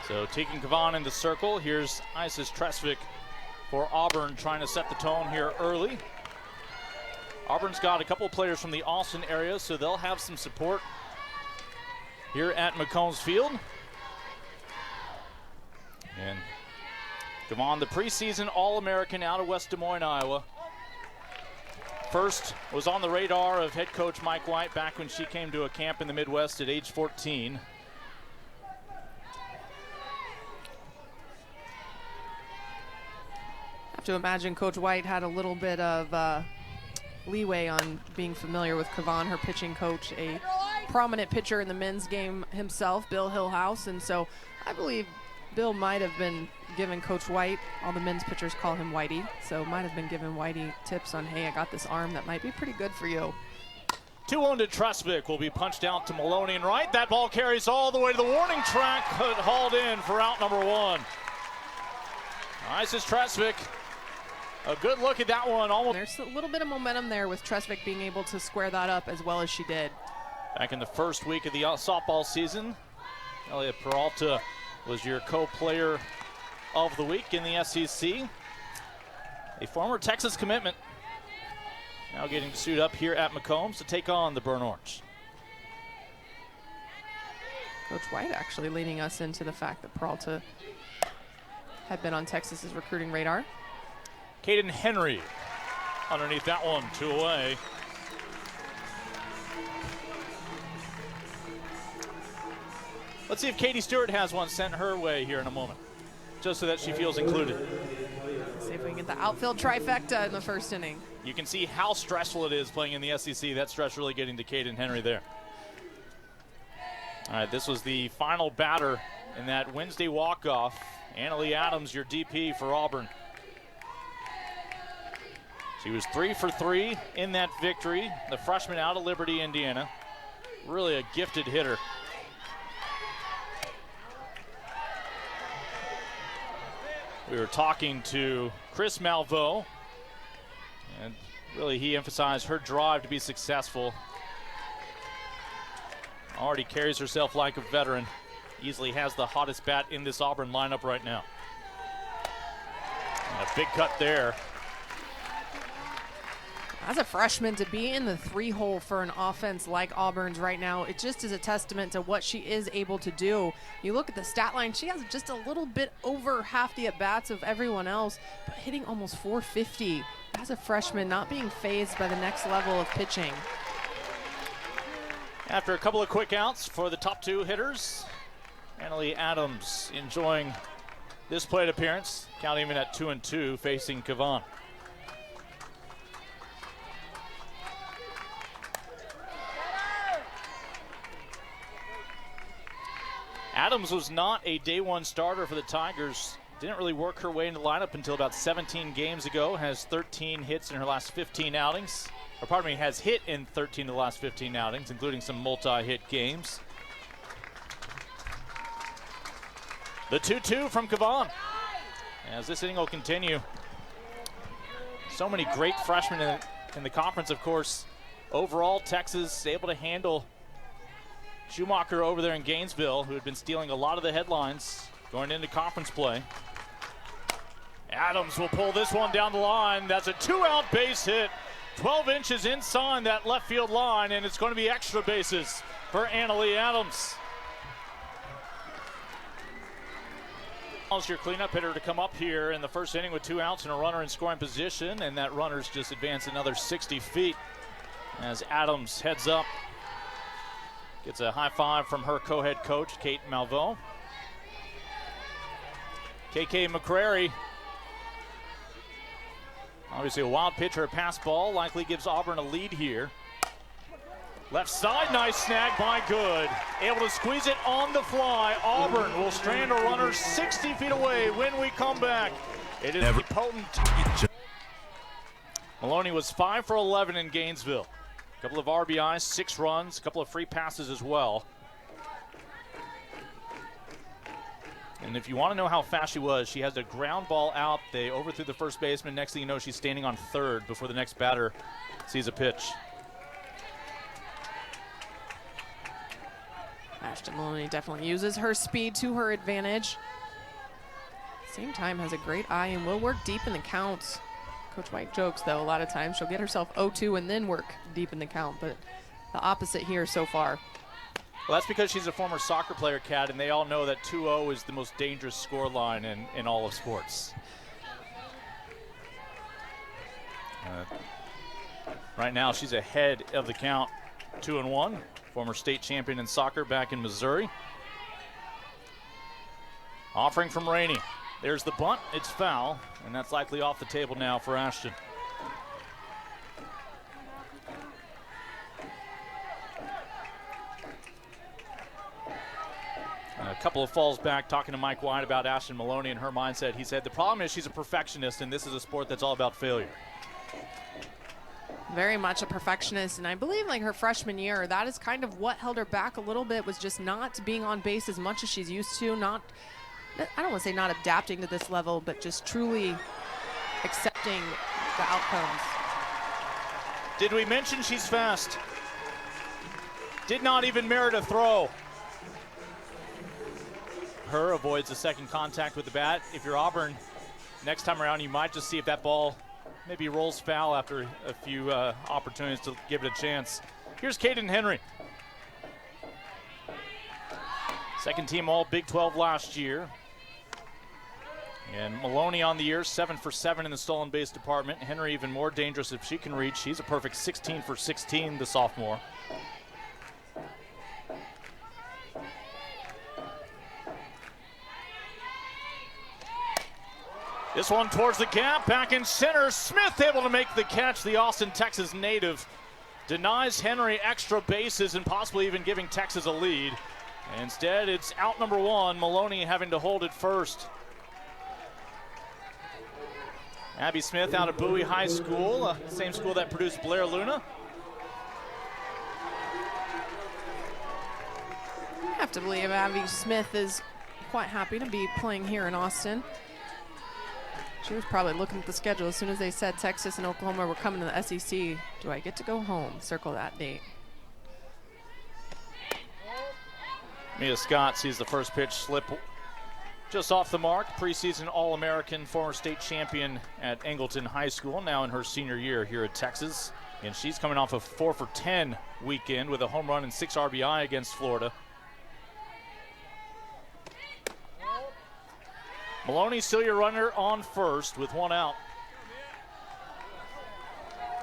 So taking Kavan in the circle. Here's Isis Tresvik for Auburn, trying to set the tone here early. Auburn's got a couple of players from the Austin area, so they'll have some support here at McCombs Field. And Kavan, the preseason All-American out of West Des Moines, Iowa. First was on the radar of head coach Mike White back when she came to a camp in the Midwest at age 14. I have to imagine Coach White had a little bit of leeway on being familiar with Kavan, her pitching coach, a prominent pitcher in the men's game himself, Bill Hillhouse. And so I believe Bill might have been giving Coach White, all the men's pitchers call him Whitey, so might have been giving Whitey tips on, hey, I got this arm that might be pretty good for you. 2-1 to Tresvik will be punched out to Maloney and right. That ball carries all the way to the warning track, but hauled in for out number one. Isis Tresvik, a good look at that one. There's a little bit of momentum there with Tresvik being able to square that up as well as she did. Back in the first week of the softball season, Elliot Peralta was your co-player of the week in the SEC. A former Texas commitment, now getting to suit up here at McCombs to take on the Burnt Orange. Coach White actually leading us into the fact that Peralta had been on Texas's recruiting radar. Caden Henry underneath that one, 2 away. Let's see if Katie Stewart has one sent her way here in a moment, just so that she feels included. See if we can get the outfield trifecta in the first inning. You can see how stressful it is playing in the SEC. That stress really getting to Caden Henry there. All right, this was the final batter in that Wednesday walk-off. Annalee Adams, your DP for Auburn. She was 3 for 3 in that victory. The freshman out of Liberty, Indiana. Really a gifted hitter. We were talking to Chris Malveaux, and really he emphasized her drive to be successful. Already carries herself like a veteran. Easily has the hottest bat in this Auburn lineup right now. And a big cut there. As a freshman, to be in the 3-hole for an offense like Auburn's right now, it just is a testament to what she is able to do. You look at the stat line, she has just a little bit over half the at-bats of everyone else, but hitting almost 450 as a freshman, not being fazed by the next level of pitching. After a couple of quick outs for the top 2 hitters, Annalee Adams enjoying this plate appearance, counting even at 2-2, facing Kavan. Adams was not a day one starter for the Tigers. Didn't really work her way into the lineup until about 17 games ago. Has 13 hits in her last 15 outings. Or pardon me, has hit in 13 of the last 15 outings, including some multi-hit games. The 2-2 from Kavan. As this inning will continue. So many great freshmen in the conference, of course. Overall, Texas able to handle Schumacher over there in Gainesville, who had been stealing a lot of the headlines going into conference play. Adams will pull this one down the line. That's a 2-out base hit. 12 inches inside that left field line, and it's going to be extra bases for Annalee Adams. Allows your cleanup hitter to come up here in the first inning with 2 outs and a runner in scoring position, and that runner's just advanced another 60 feet as Adams heads up. Gets a high five from her co-head coach, Kate Malveaux. KK McCrary, obviously a wild pitcher, a pass ball, likely gives Auburn a lead here. Left side, nice snag by Good. Able to squeeze it on the fly. Auburn will strand a runner 60 feet away when we come back. It is potent. Maloney was 5 for 11 in Gainesville. A couple of RBIs, 6 runs, a couple of free passes as well. And if you want to know how fast she was, she has a ground ball out. They overthrew the first baseman. Next thing you know, she's standing on third before the next batter sees a pitch. Ashton Maloney definitely uses her speed to her advantage. Same time, has a great eye and will work deep in the counts. Coach White jokes, though, a lot of times she'll get herself 0-2 and then work deep in the count, but the opposite here so far. Well, that's because she's a former soccer player, Kat, and they all know that 2-0 is the most dangerous score line in all of sports. Right now, she's ahead of the count, 2-1. Former state champion in soccer back in Missouri. Offering from Rainey. There's the bunt. It's foul, and that's likely off the table now for Ashton. A couple of falls back, talking to Mike White about Ashton Maloney and her mindset. He said the problem is she's a perfectionist, and this is a sport that's all about failure. Very much a perfectionist, and I believe like her freshman year, that is kind of what held her back a little bit, was just not being on base as much as she's used to, I don't want to say not adapting to this level, but just truly accepting the outcomes. Did we mention she's fast? Did not even merit a throw. Her avoids the second contact with the bat. If you're Auburn, next time around you might just see if that ball maybe rolls foul after a few opportunities to give it a chance. Here's Caden Henry. Second team all Big 12 last year. And Maloney on the year, 7 for 7 in the stolen base department. Henry even more dangerous if she can reach. She's a perfect 16 for 16, the sophomore. This one towards the gap, back in center. Smith able to make the catch. The Austin, Texas native denies Henry extra bases and possibly even giving Texas a lead. Instead, it's out number one. Maloney having to hold it first. Abby Smith out of Bowie High School, same school that produced Blair Luna. I have to believe Abby Smith is quite happy to be playing here in Austin. She was probably looking at the schedule as soon as they said Texas and Oklahoma were coming to the SEC. Do I get to go home? Circle that date. Mia Scott sees the first pitch slip just off the mark. Preseason All-American, former state champion at Angleton High School, now in her senior year here at Texas. And she's coming off a 4 for 10 weekend with a home run and 6 RBI against Florida. Maloney still your runner on first with 1 out.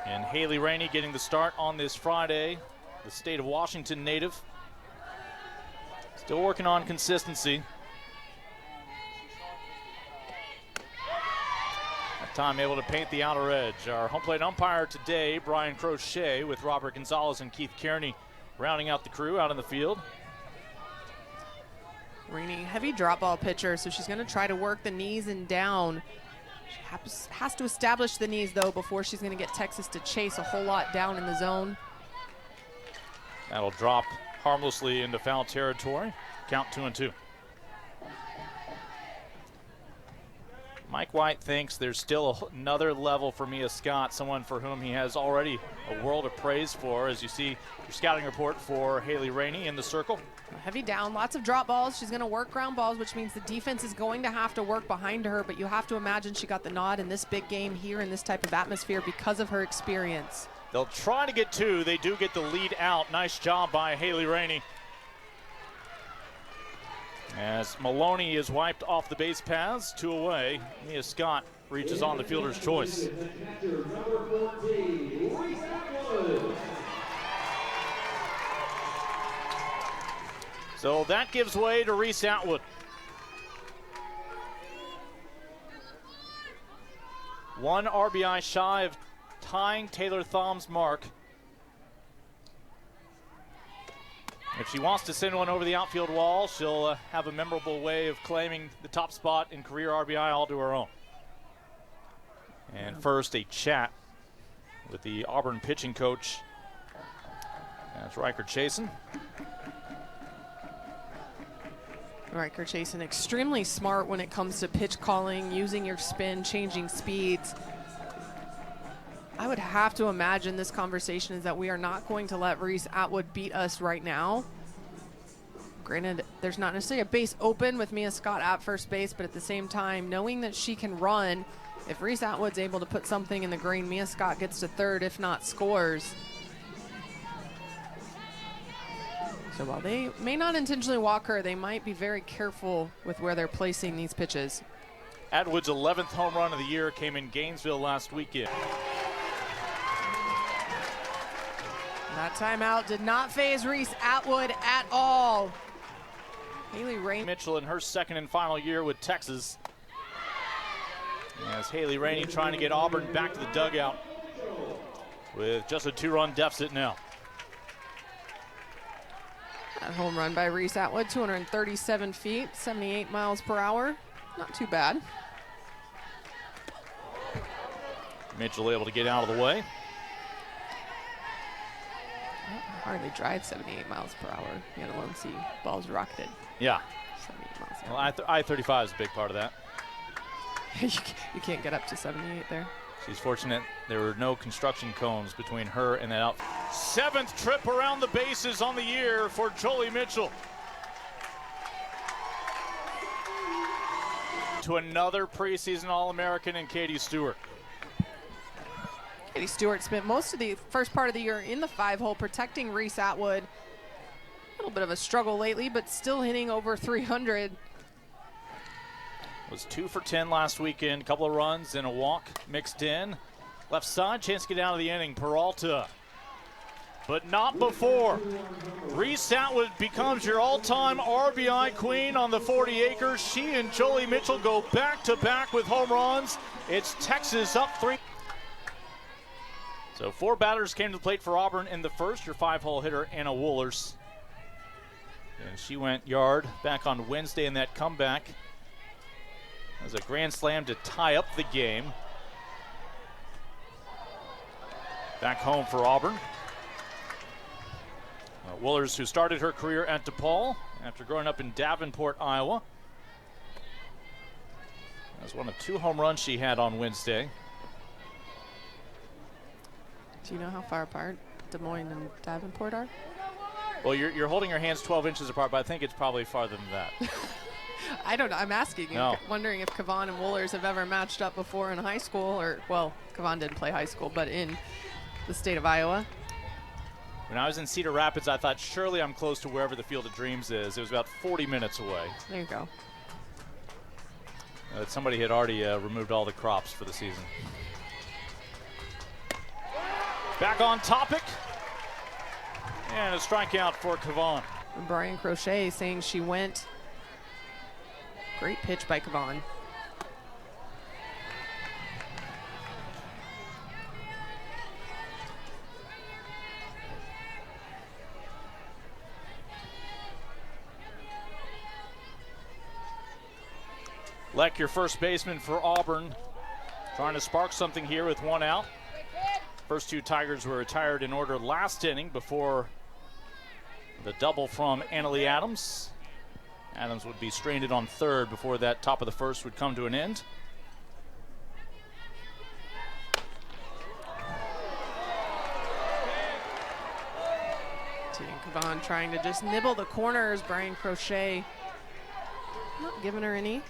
And Haley Rainey getting the start on this Friday, the state of Washington native. Still working on consistency. That time able to paint the outer edge. Our home plate umpire today, Brian Crochet, with Robert Gonzalez and Keith Kearney rounding out the crew out in the field. Rainey, heavy drop ball pitcher, so she's going to try to work the knees and down. She has to establish the knees, though, before she's going to get Texas to chase a whole lot down in the zone. That'll drop harmlessly into foul territory. Count 2-2. Mike White thinks there's still another level for Mia Scott, someone for whom he has already a world of praise for. As you see your scouting report for Haley Rainey in the circle. Heavy down, lots of drop balls. She's going to work ground balls, which means the defense is going to have to work behind her, but you have to imagine she got the nod in this big game here in this type of atmosphere because of her experience. They'll try to get 2. They do get the lead out. Nice job by Haley Rainey. As Maloney is wiped off the base paths, 2 away. Mia Scott reaches on the fielder's choice. So that gives way to Reese Atwood. One RBI shy of tying Taylor Thom's mark. If she wants to send one over the outfield wall, she'll have a memorable way of claiming the top spot in career RBI all to her own. And first, a chat with the Auburn pitching coach. That's Riker Chasen. Riker Chasen, extremely smart when it comes to pitch calling, using your spin, changing speeds. I would have to imagine this conversation is that we are not going to let Reese Atwood beat us right now. Granted, there's not necessarily a base open with Mia Scott at first base, but at the same time, knowing that she can run, if Reese Atwood's able to put something in the green, Mia Scott gets to third, if not scores. So while they may not intentionally walk her, they might be very careful with where they're placing these pitches. Atwood's 11th home run of the year came in Gainesville last weekend. That timeout did not phase Reese Atwood at all. Haley Rainey. Mitchell in her second and final year with Texas. As Haley Rainey trying to get Auburn back to the dugout with just a 2-run deficit now. That home run by Reese Atwood, 237 feet, 78 miles per hour. Not too bad. Mitchell able to get out of the way. Hardly dried 78 miles per hour, let alone see balls rocketed. Yeah. 78 miles per hour. Well, I-35 is a big part of that. You can't get up to 78 there. She's fortunate there were no construction cones between her and that out. 7th trip around the bases on the year for Jolie Mitchell. To another preseason All-American in Katie Stewart. Katie Stewart spent most of the first part of the year in the 5-hole protecting Reese Atwood. A little bit of a struggle lately, but still hitting over 300. Was 2 for 10 last weekend. Couple of runs and a walk mixed in. Left side, chance to get out of the inning. Peralta. But not before. Reese Atwood becomes your all-time RBI queen on the 40 acres. She and Jolie Mitchell go back-to-back with home runs. It's Texas up 3. So 4 batters came to the plate for Auburn in the first. Your 5-hole hitter, Anna Woolers. And she went yard back on Wednesday in that comeback. As a grand slam to tie up the game. Back home for Auburn. Woolers, who started her career at DePaul after growing up in Davenport, Iowa. That was one of 2 home runs she had on Wednesday. Do you know how far apart Des Moines and Davenport are? Well, you're holding your hands 12 inches apart, but I think it's probably farther than that. I don't know. I'm asking you, No. wondering if Kavan and Woolers have ever matched up before in high school, or, well, Kavan didn't play high school, but in the state of Iowa. When I was in Cedar Rapids, I thought surely I'm close to wherever the Field of Dreams is. It was about 40 minutes away. There you go. Somebody had already removed all the crops for the season. Back on topic. And a strikeout for Kavan. Brian Crochet saying she went. Great pitch by Kavan. Leck, your first baseman for Auburn, trying to spark something here with 1 out. First 2 Tigers were retired in order last inning before the double from Annalie Adams. Adams would be stranded on third before that top of the first would come to an end. Team Kavan trying to just nibble the corners. Brian Crochet not giving her any.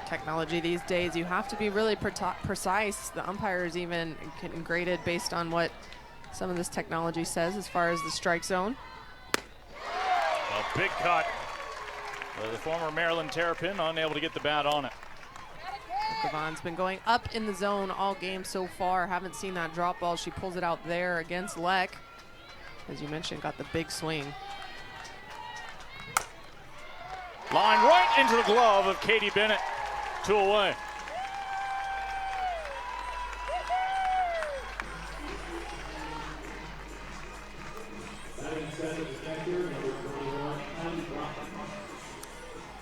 Technology these days, you have to be really precise. The umpires even getting graded based on what some of this technology says as far as the strike zone. A big cut. The former Maryland Terrapin unable to get the bat on it. Kavan's been going up in the zone all game so far. Haven't seen that drop ball. She pulls it out there against Leck. As you mentioned, got the big swing. Line right into the glove of Katie Bennett. 2 away.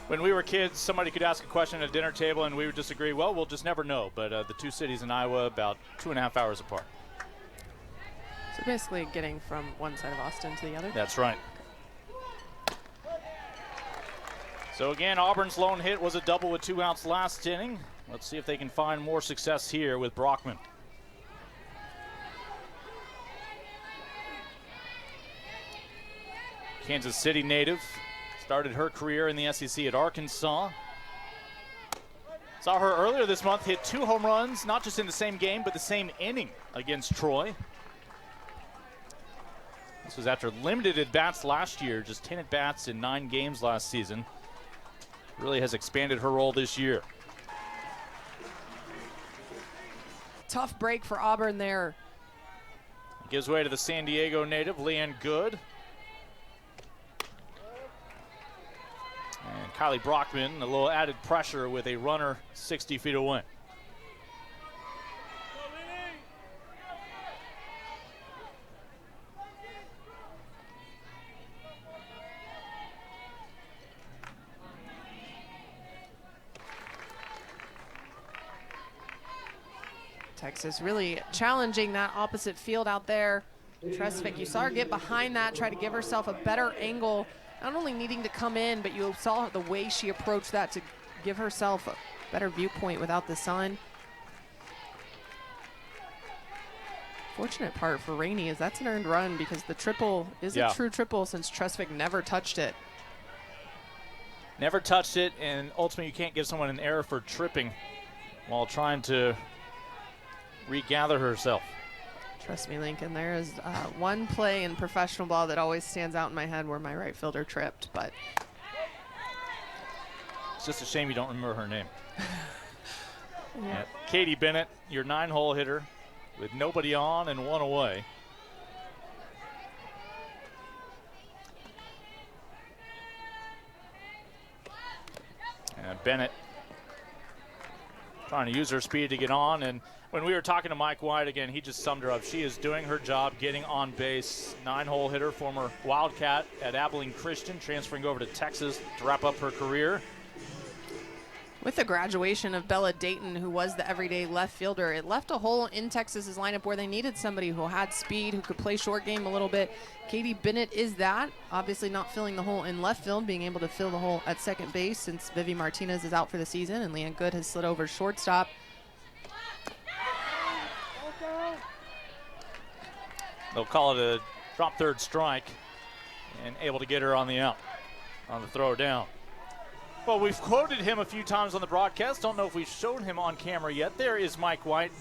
When we were kids, somebody could ask a question at a dinner table and we would disagree. Well, we'll just never know. But the 2 cities in Iowa, about 2.5 hours apart. So basically getting from one side of Austin to the other. That's right. So again, Auburn's lone hit was a double with 2 outs last inning. Let's see if they can find more success here with Brockman. Kansas City native, started her career in the SEC at Arkansas. Saw her earlier this month hit 2 home runs, not just in the same game, but the same inning against Troy. This was after limited at-bats last year, just 10 at-bats in 9 games last season. Really has expanded her role this year. Tough break for Auburn there. Gives way to the San Diego native, Leanne Good. And Kylie Brockman, a little added pressure with a runner 60 feet away. Texas really challenging that opposite field out there. Tresvik, you saw her get behind that, try to give herself a better angle, not only needing to come in, but you saw the way she approached that to give herself a better viewpoint without the sun. Fortunate part for Rainey is that's an earned run because the triple is a true triple since Tresvik never touched it. Never touched it, and ultimately you can't give someone an error for tripping while trying to regather herself. Trust me, Lincoln, there is one play in professional ball that always stands out in my head where my right fielder tripped, but it's just a shame you don't remember her name. Yeah. Katie Bennett, your 9-hole hitter with nobody on and 1 away. And Bennett trying to use her speed to get on, and when we were talking to Mike White, again, he just summed her up. She is doing her job, getting on base. 9-hole hitter, former Wildcat at Abilene Christian, transferring over to Texas to wrap up her career. With the graduation of Bella Dayton, who was the everyday left fielder, it left a hole in Texas's lineup where they needed somebody who had speed, who could play short game a little bit. Katie Bennett is that, obviously not filling the hole in left field, being able to fill the hole at second base since Vivi Martinez is out for the season, and Leanne Good has slid over shortstop. They'll call it a drop third strike and able to get her on the out, on the throw down. Well, we've quoted him a few times on the broadcast. Don't know if we've shown him on camera yet. There is Mike White.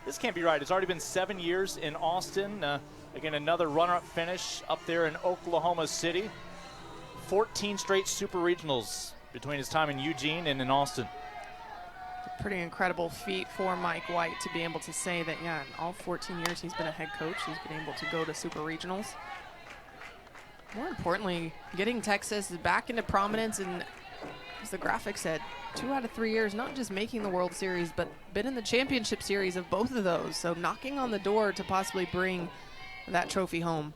This can't be right. It's already been 7 years in Austin. Again, another runner-up finish up there in Oklahoma City. 14 straight super regionals between his time in Eugene and in Austin. Pretty incredible feat for Mike White to be able to say that, yeah, in all 14 years he's been a head coach, he's been able to go to super regionals. More importantly, getting Texas back into prominence, and as the graphic said, 2 out of 3 years, not just making the World Series, but been in the championship series of both of those. So knocking on the door to possibly bring that trophy home.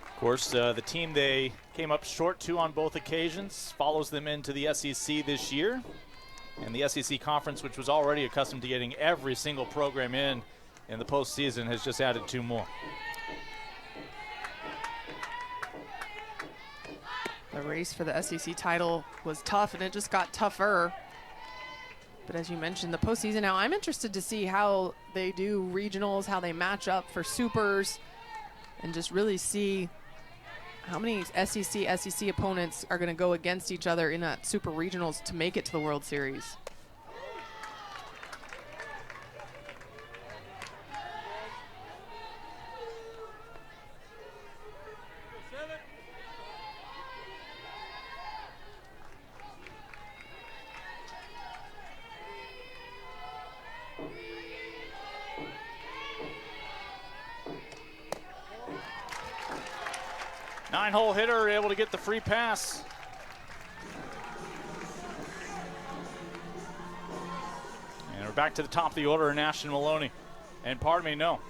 Of course, the team they came up short to on both occasions follows them into the SEC this year. And the SEC conference, which was already accustomed to getting every single program in the postseason, has just added 2 more. The race for the SEC title was tough, and it just got tougher. But as you mentioned, the postseason now, I'm interested to see how they do regionals, how they match up for supers, and just really see how many SEC opponents are going to go against each other in that super regionals to make it to the World Series. Nine-hole hitter able to get the free pass. And we're back to the top of the order in Ashton Maloney. And pardon me, no.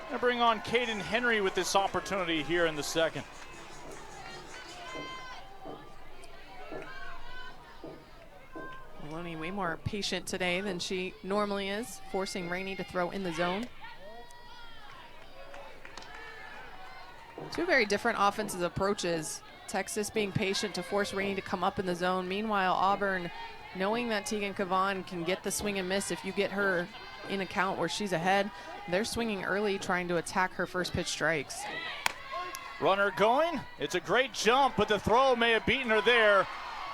Gonna bring on Caden Henry with this opportunity here in the second. Maloney way more patient today than she normally is, forcing Rainey to throw in the zone. Two very different offensive approaches. Texas being patient to force Rainey to come up in the zone. Meanwhile, Auburn, knowing that Tegan Cavan can get the swing and miss if you get her in a count where she's ahead, they're swinging early, trying to attack her first pitch strikes. Runner going. It's a great jump, but the throw may have beaten her there.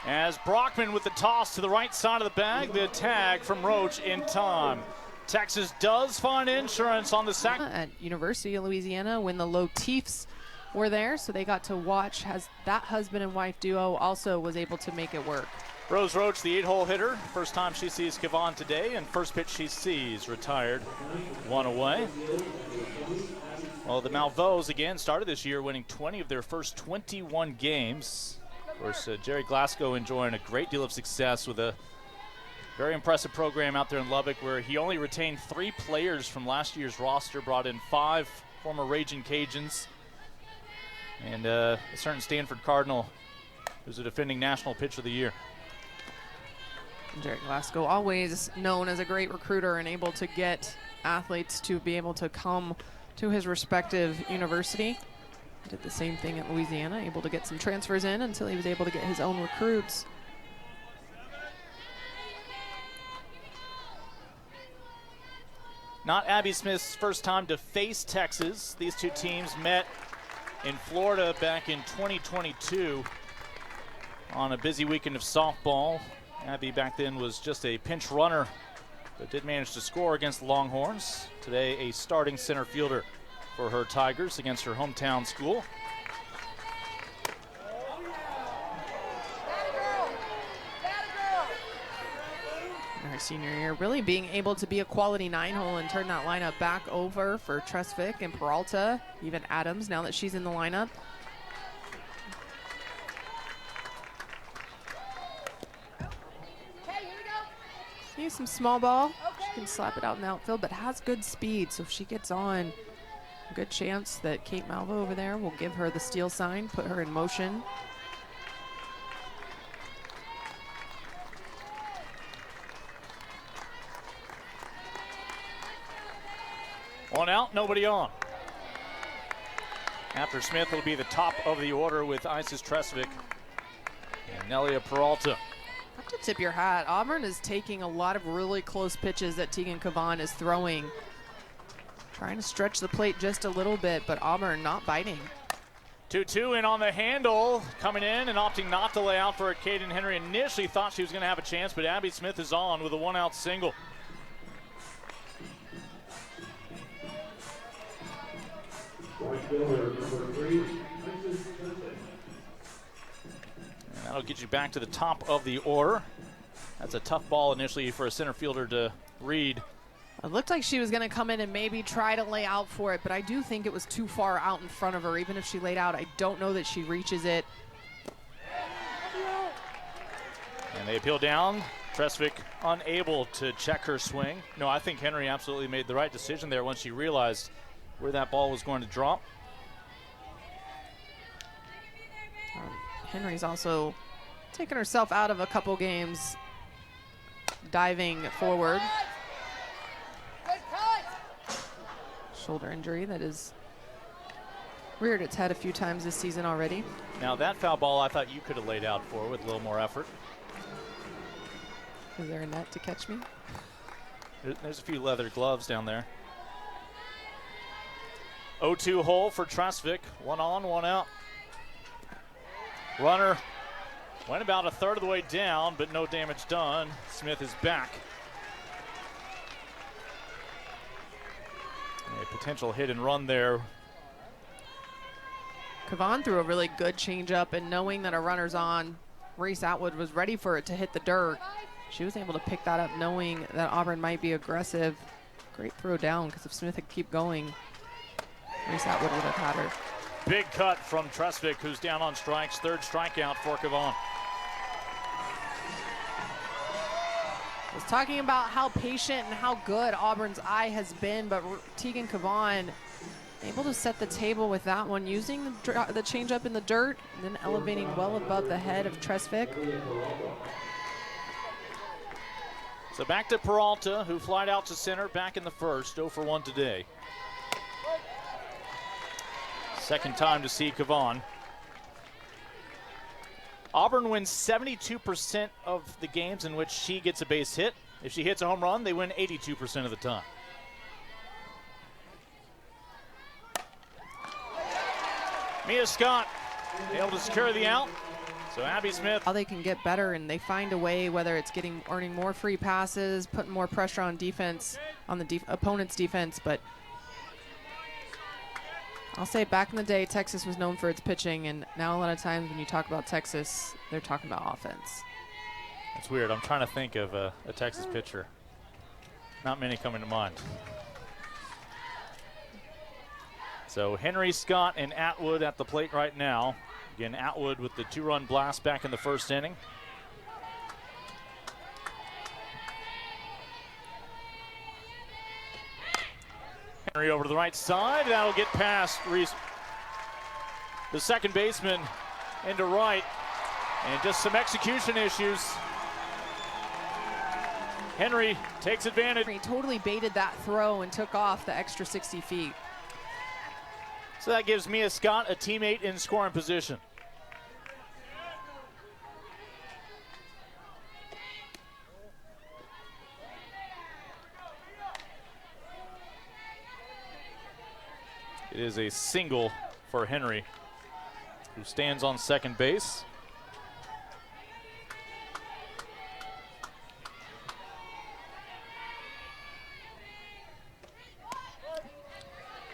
As Brockman with the toss to the right side of the bag, the tag from Roach in time. Texas does find insurance on the second. At University of Louisiana when the Lotifs were there, so they got to watch as that husband and wife duo also was able to make it work. Rose Roach, the 8-hole hitter. First time she sees Cavan today, and first pitch she sees, retired, 1 away. Well, the Malveaux again started this year winning 20 of their first 21 games. Of course, Jerry Glasgow enjoying a great deal of success with a very impressive program out there in Lubbock, where he only retained 3 players from last year's roster, brought in 5 former Raging Cajuns, and a certain Stanford Cardinal, who's a defending National Pitcher of the Year. Jerry Glasgow, always known as a great recruiter and able to get athletes to be able to come to his respective university. Did the same thing at Louisiana, able to get some transfers in until he was able to get his own recruits. Not Abby Smith's first time to face Texas. These two teams met in Florida back in 2022 on a busy weekend of softball. Abby back then was just a pinch runner, but did manage to score against the Longhorns. Today, a starting center fielder for her Tigers against her hometown school. In her senior year, really being able to be a quality 9-hole and turn that lineup back over for Tresvik and Peralta, even Adams, now that she's in the lineup. Use some small ball. She can slap it out in the outfield, but has good speed, so if she gets on, a good chance that Kate Malvo over there will give her the steal sign, put her in motion. One out, nobody on. After Smith, it'll be the top of the order with Isis Tresvik and Nelia Peralta. Have to tip your hat. Auburn is taking a lot of really close pitches that Tegan Cavan is throwing. Trying to stretch the plate just a little bit, but Auburn not biting. 2-2 in on the handle, coming in and opting not to lay out for it. Caden Henry initially thought she was going to have a chance, but Abby Smith is on with a 1-out single. And that'll get you back to the top of the order. That's a tough ball initially for a center fielder to read. It looked like she was going to come in and maybe try to lay out for it, but I do think it was too far out in front of her. Even if she laid out, I don't know that she reaches it. And they appeal down. Tresvik unable to check her swing. No, I think Henry absolutely made the right decision there once she realized where that ball was going to drop. Henry's also taken herself out of a couple games diving forward. Shoulder injury that has reared its head a few times this season already. Now that foul ball I thought you could have laid out for with a little more effort. Is there a net to catch me? There's a few leather gloves down there. 0-2 hole for Tresvik. 1 on, 1 out. Runner went about a third of the way down, but no damage done. Smith is back. A potential hit and run there. Cavan threw a really good changeup, and knowing that a runner's on, Reese Atwood was ready for it to hit the dirt. She was able to pick that up knowing that Auburn might be aggressive. Great throw down, because if Smith had kept going, Reese Atwood would have had her. Big cut from Tresvik, who's down on strikes. Third strikeout for Cavan. I was talking about how patient and how good Auburn's eye has been, but Tegan Cavan able to set the table with that one, using the changeup in the dirt and then elevating well above the head of Tresvik. So back to Peralta, who flied out to center back in the first. 0 for 1 today. Second time to see Kavan. Auburn wins 72% of the games in which she gets a base hit. If she hits a home run, they win 82% of the time. Mia Scott able to secure the out. So Abby Smith. How they can get better, and they find a way, whether it's earning more free passes, putting more pressure on defense, on the opponent's defense. But I'll say back in the day, Texas was known for its pitching, and now a lot of times when you talk about Texas, they're talking about offense. It's weird. I'm trying to think of a Texas pitcher. Not many coming to mind. So Henry, Scott, and Atwood at the plate right now. Again, Atwood with the 2-run blast back in the first inning. Henry over to the right side. That'll get past Reese, the second baseman, into right. And just some execution issues. Henry takes advantage. He totally baited that throw and took off the extra 60 feet. So that gives Mia Scott a teammate in scoring position. It is a single for Henry, who stands on second base.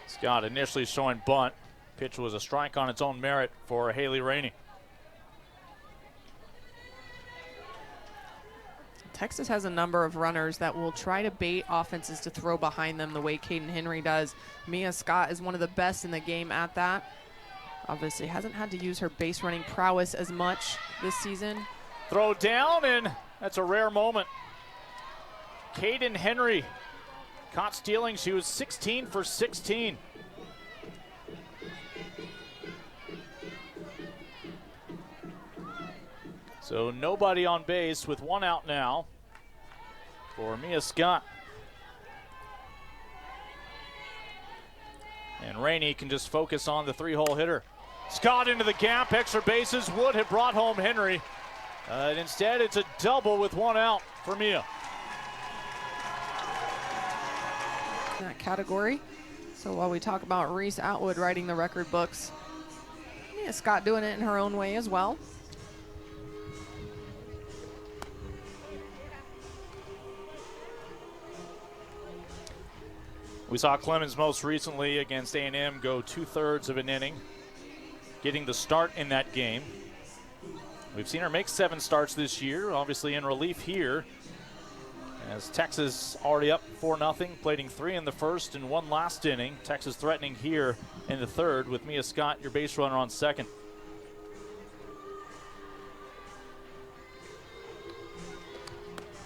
Scott initially showing bunt. Pitch was a strike on its own merit for Haley Rainey. Texas has a number of runners that will try to bait offenses to throw behind them the way Caden Henry does. Mia Scott is one of the best in the game at that. Obviously hasn't had to use her base running prowess as much this season. Throw down, and that's a rare moment. Caden Henry caught stealing. She was 16 for 16. So nobody on base with one out now for Mia Scott. And Rainey can just focus on the 3-hole hitter. Scott into the gap, extra bases, would have brought home Henry. And instead, it's a double with one out for Mia. That category. So while we talk about Reese Atwood writing the record books, Mia Scott doing it in her own way as well. We saw Clemens most recently against A&M go 2/3 of an inning, getting the start in that game. We've seen her make 7 starts this year, obviously in relief here, as Texas already up 4-0, plating 3 in the first and 1 last inning. Texas threatening here in the third with Mia Scott, your base runner, on second.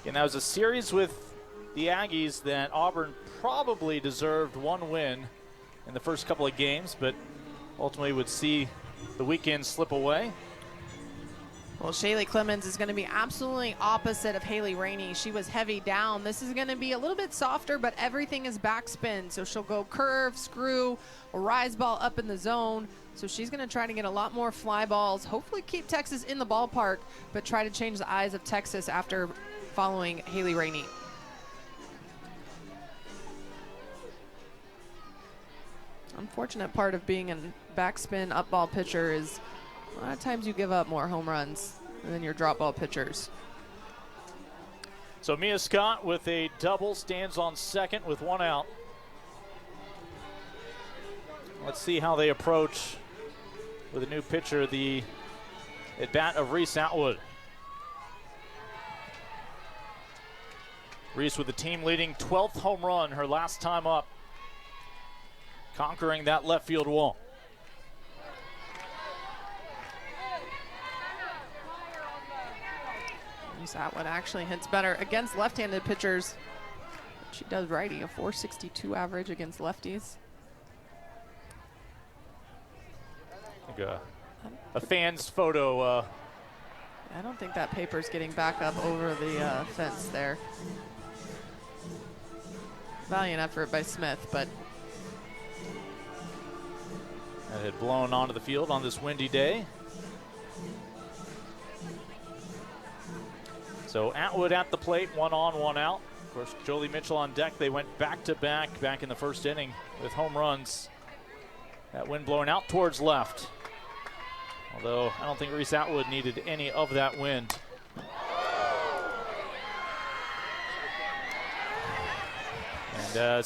And that was a series with the Aggies that Auburn probably deserved one win in the first couple of games, but ultimately would see the weekend slip away. Well, Shaylee Clemens is going to be absolutely opposite of Haley Rainey. She was heavy down. This is going to be a little bit softer, but everything is backspin. So she'll go curve, screw, a rise ball up in the zone. So she's going to try to get a lot more fly balls, hopefully keep Texas in the ballpark, but try to change the eyes of Texas after following Haley Rainey. Unfortunate part of being a backspin up ball pitcher is a lot of times you give up more home runs than your drop ball pitchers. So Mia Scott with a double stands on second with one out. Let's see how they approach with a new pitcher, the at bat of Reese Atwood. Reese with the team leading 12th home run her last time up, conquering that left field wall. Reese Atwood actually hits better against left-handed pitchers. She does righty, a 462 average against lefties. Like a fan's photo. I don't think that paper's getting back up over the fence there. Valiant effort by Smith, but that had blown onto the field on this windy day. So Atwood at the plate, 1 on, 1 out. Of course, Jolie Mitchell on deck. They went back-to-back back in the first inning with home runs. That wind blowing out towards left. Although I don't think Reese Atwood needed any of that wind. And I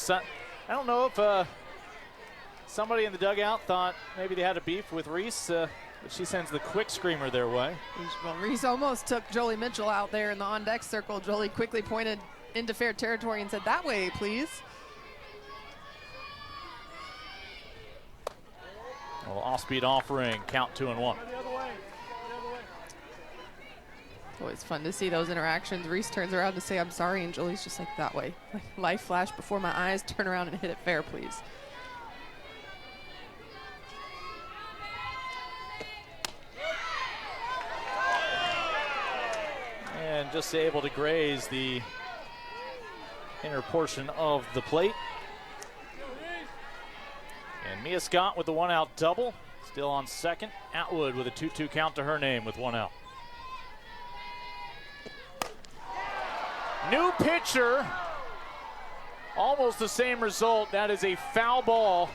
don't know if somebody in the dugout thought maybe they had a beef with Reese, but she sends the quick screamer their way. Well, Reese almost took Jolie Mitchell out there in the on-deck circle. Jolie quickly pointed into fair territory and said, "That way, please." Well, off-speed offering, count 2-1. Always fun to see those interactions. Reese turns around to say, "I'm sorry," and Jolie's just like, "That way." Like, life flashed before my eyes. Turn around and hit it fair, please. And just able to graze the inner portion of the plate. And Mia Scott with the 1-out double. Still on second. Atwood with a 2-2 count to her name with 1 out. New pitcher. Almost the same result. That is a foul ball.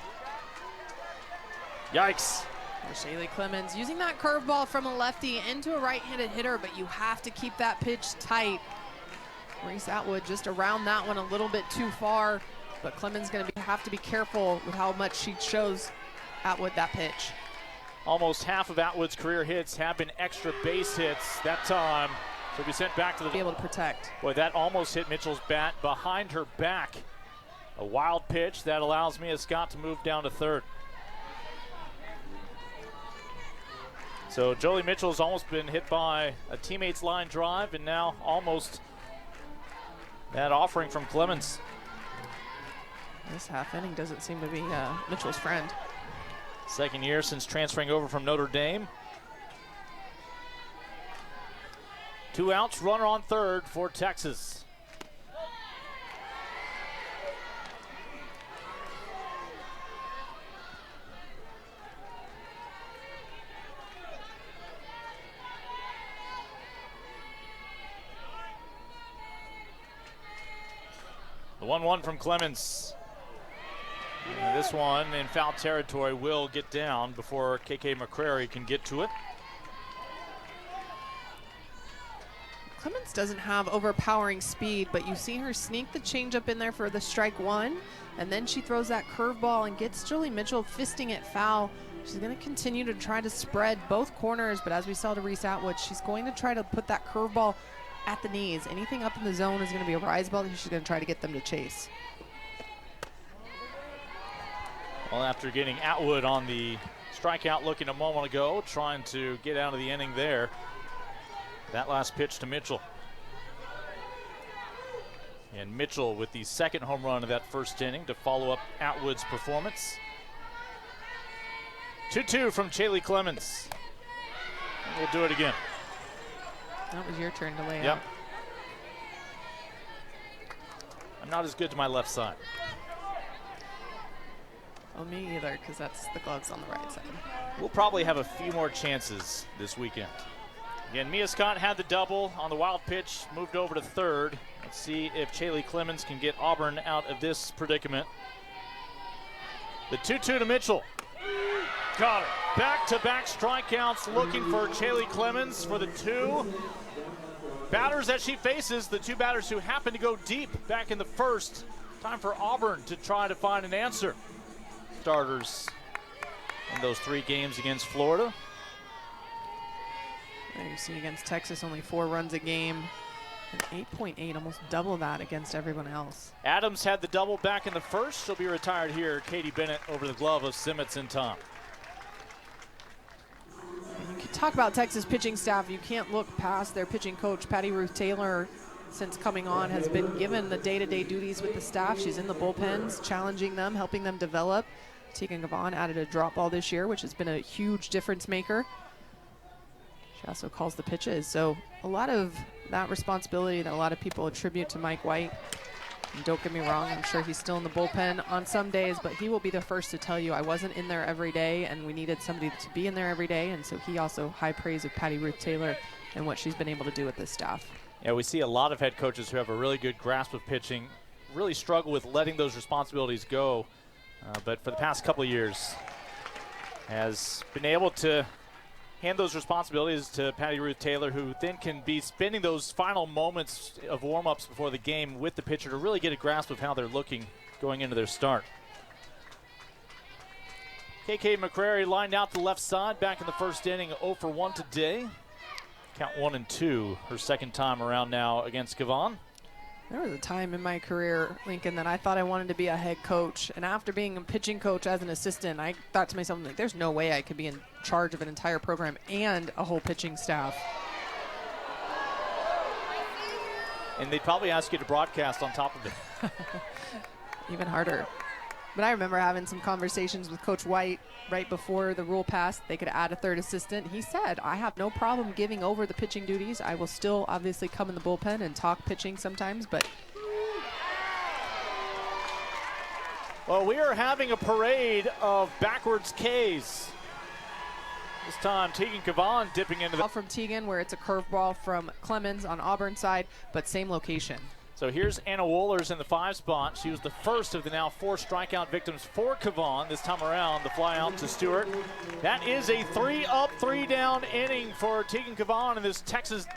Yikes. Shaylee Clemens using that curveball from a lefty into a right-handed hitter, but you have to keep that pitch tight. Reese Atwood just around that one a little bit too far, but Clemens going to have to be careful with how much she shows Atwood that pitch. Almost half of Atwood's career hits have been extra base hits that time. So be sent back to the... Be able to protect. Boy, that almost hit Mitchell's bat behind her back. A wild pitch that allows Mia Scott to move down to third. So Jolie Mitchell's almost been hit by a teammate's line drive, and now almost that offering from Clemens. This half inning doesn't seem to be Mitchell's friend. Second year since transferring over from Notre Dame. 2 outs, runner on third for Texas. The 1-1 from Clemens. And this one in foul territory will get down before KK McCrary can get to it. Clemens doesn't have overpowering speed, but you see her sneak the changeup in there for the strike 1, and then she throws that curveball and gets Jolie Mitchell fisting it foul. She's going to continue to try to spread both corners, but as we saw to Reese Atwood, she's going to try to put that curveball at the knees. Anything up in the zone is going to be a rise ball that she's going to try to get them to chase. Well, after getting Atwood on the strikeout looking a moment ago, trying to get out of the inning there. That last pitch to Mitchell. And Mitchell with the second home run of that first inning to follow up Atwood's performance. 2-2 from Shaylee Clemens. And we'll do it again. That was your turn to lay Yep. out. I'm not as good to my left side. Oh, me either, because that's the gloves on the right side. We'll probably have a few more chances this weekend. Again, Mia Scott had the double on the wild pitch, moved over to third. Let's see if Shaylee Clemens can get Auburn out of this predicament. The 2-2 to Mitchell. Got her. Back-to-back strikeouts looking for Shaylee Clemens for the 2 batters that she faces, the 2 batters who happen to go deep back in the first. Time for Auburn to try to find an answer. Starters in those 3 games against Florida. There you see against Texas, only 4 runs a game. And 8.8, almost double that against everyone else. Adams had the double back in the first. She'll be retired here. Katie Bennett over the glove of Simmons and Tom. You can talk about Texas pitching staff. You can't look past their pitching coach, Patty Ruth Taylor, since coming on, has been given the day-to-day duties with the staff. She's in the bullpens, challenging them, helping them develop. Tegan Gavon added a drop ball this year, which has been a huge difference maker. She also calls the pitches. So a lot of that responsibility that a lot of people attribute to Mike White And don't get me wrong, I'm sure he's still in the bullpen on some days, but he will be the first to tell you I wasn't in there every day, and we needed somebody to be in there every day. And so he also high praise of Patty Ruth Taylor and what she's been able to do with this staff. Yeah, we see a lot of head coaches who have a really good grasp of pitching, really struggle with letting those responsibilities go. But for the past couple of years, has been able to hand those responsibilities to Patty Ruth Taylor, who then can be spending those final moments of warm-ups before the game with the pitcher to really get a grasp of how they're looking going into their start. KK McCrary lined out to the left side back in the first inning, 0 for 1 today. Count 1-2, her second time around now against Cavan. There was a time in my career, Lincoln, that I thought I wanted to be a head coach. And after being a pitching coach as an assistant, I thought to myself, like, there's no way I could be in charge of an entire program and a whole pitching staff. And they'd probably ask you to broadcast on top of it. Even harder. But I remember having some conversations with Coach White right before the rule passed. They could add a third assistant. He said, I have no problem giving over the pitching duties. I will still obviously come in the bullpen and talk pitching sometimes, but. Well, we are having a parade of backwards Ks. This time, Tegan Cavan dipping into the. From Tegan, where it's a curveball from Clemens on Auburn side, but same location. So here's Anna Wohlers in the 5 spot. She was the first of the now 4 strikeout victims for Cavan. This time around, the fly out to Stewart. That is a 3-up, 3-down inning for Tegan Cavan in this Texas